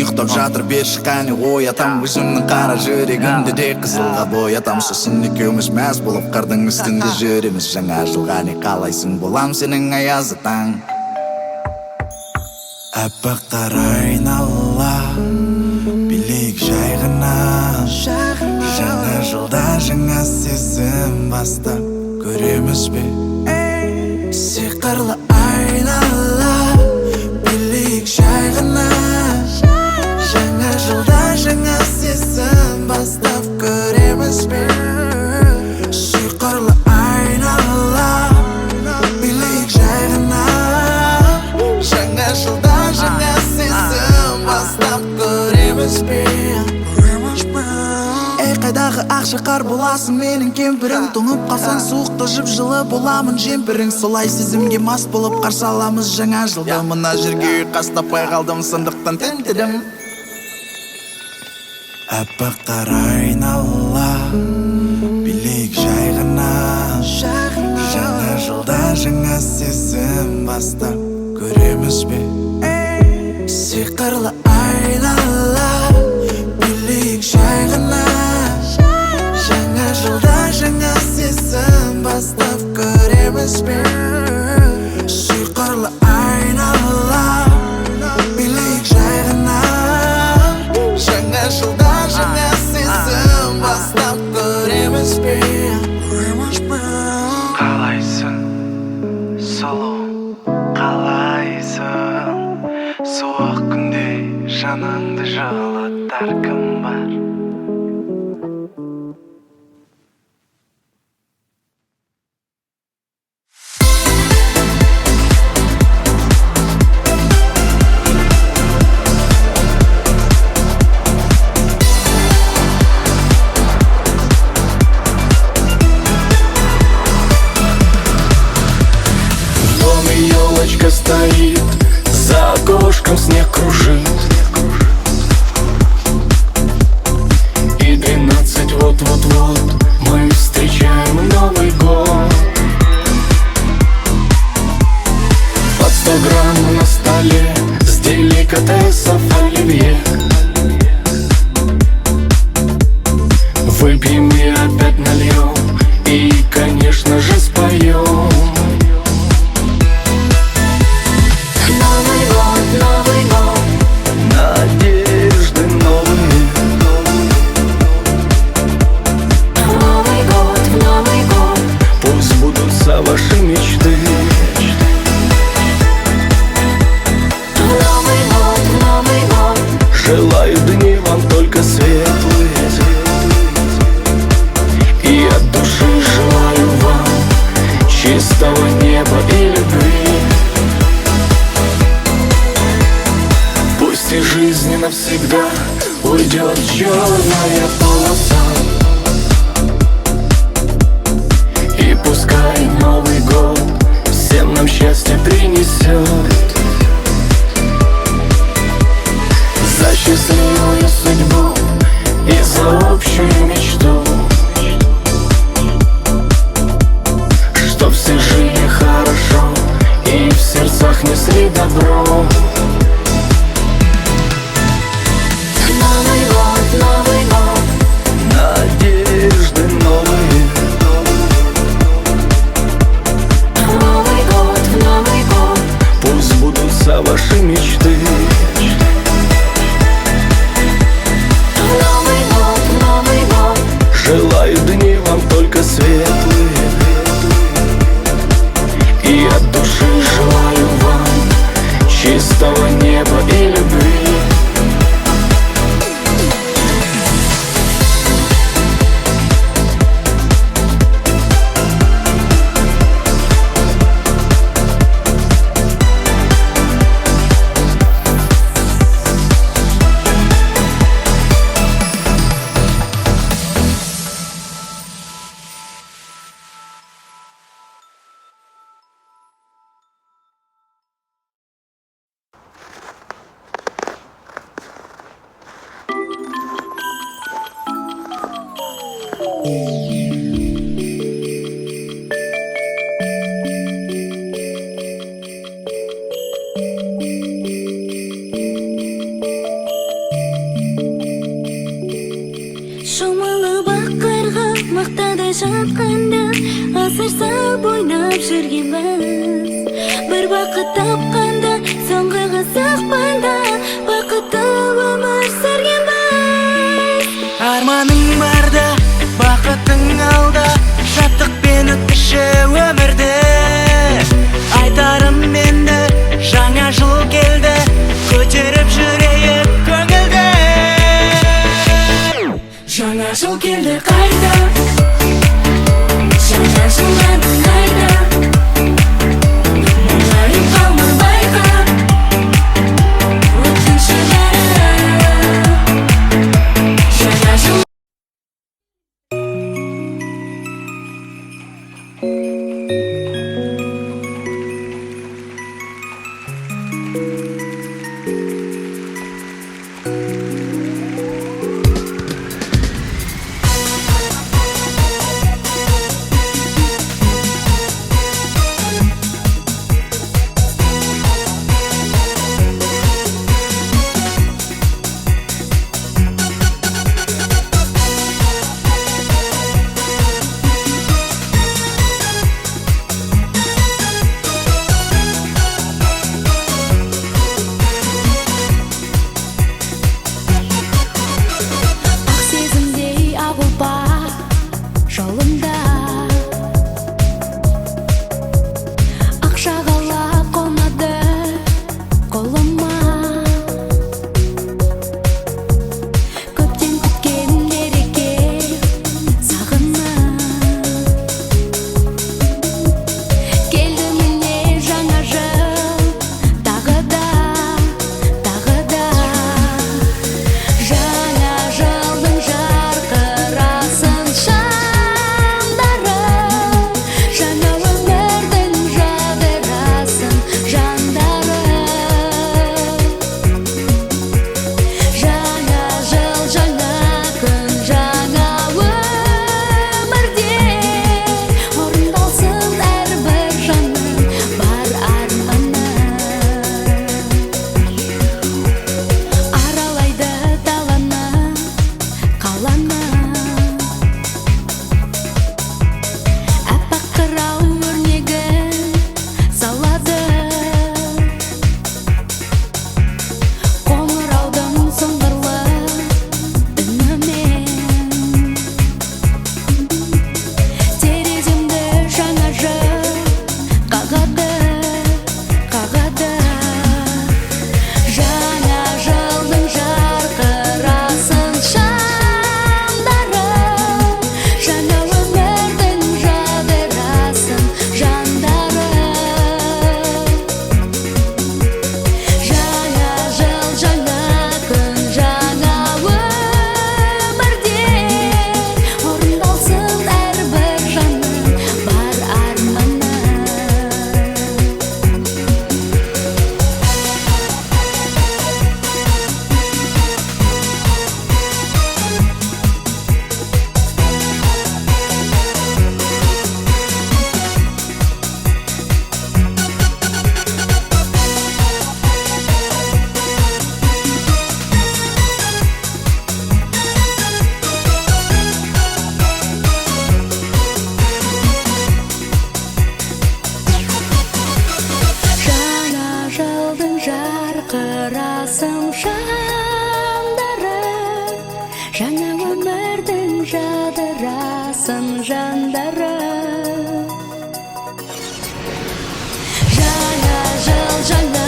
ұйықтап жатыр берші қане оятам өзімнің қара жүрегімді де қызылға боятам сосын екеуміз мәз болып қырдың үстінде жүреміз жаңа жылға не қалайсың болам сенің аязы таң аппақ қара айнала билейік жай ғана жаңа жылда жаңа сезім бастап көреміз бе сиқырлы айнала билейік жай ғана жаңа жылда жаңа сезім бастап көреміз бе сиқырлы айнала билейік жай ғана жаңа жылда жаңа сезім бастап көреміз бе ей қайдағы ақшақар боласың менің кемпірің тоңып қалсаң суықта жып жылы боламын жемпірің солай сезімге мас болып қарсы аламыз жаңа жылды мына жерге ұйқас таппай қалдым сондықтан тінтідім аппақ қара айнала билейік жай ғана жаңа жылда жаңа сезім бастап көреміз бе сиқырлы айнала билейік жай ғана жаңа жылда жаңа сезім бастап көреміз бе сиқырлы айнала билейік жай ғана жаңа жылда жаңа сезім бастап көреміз бе қалайсың сұлу қалайсың суық күнде жаныңды жылытар кім бар Елочка стоит, за окошком снег кружит. И 12 вот-вот-вот мы встречаем Новый год. Под 100 грамм на столе с деликатесов оливье. Выпьем и опять нальем, и, конечно же, споем. Новый год, Надежды новые. Новый год, Пусть сбудутся ваши мечты. Новый год, Желаю дни вам только светлые. И от души желаю вам чистого неба и любви. Пусть из жизни навсегда уйдет черная полоса. И пускай Новый год всем нам счастье принесет. За счастливую судьбу и за общую мечту, чтоб все жили хорошо и в сердцах несли добро. Новый год, Надежды новые. Новый год, Пусть сбудутся ваши мечты. Новый год, Желаю дни вам только светлые. И от души желаю вам чистого неба и любви. мақтадай жатқанда ғасыр салып ойнап жүргенбіз. Бір бақыт тапқанда соңғы қызықпанда бақытты өмір сүргенбіз. Арманың барда, бақытың алда, шаттықпен өткізші өмірді. Айтарым енді жаңа жыл келді, көтеріп жүрейік көңілді. Жаңа жыл келді қайда, жаңа жылдан қайда, мұңайып қалма байқа, өткінші бәрі. Жаңа жыл жарқырасың жандары, жаңа өмірдің жадырасың жандары. Жаңа жыл жаңа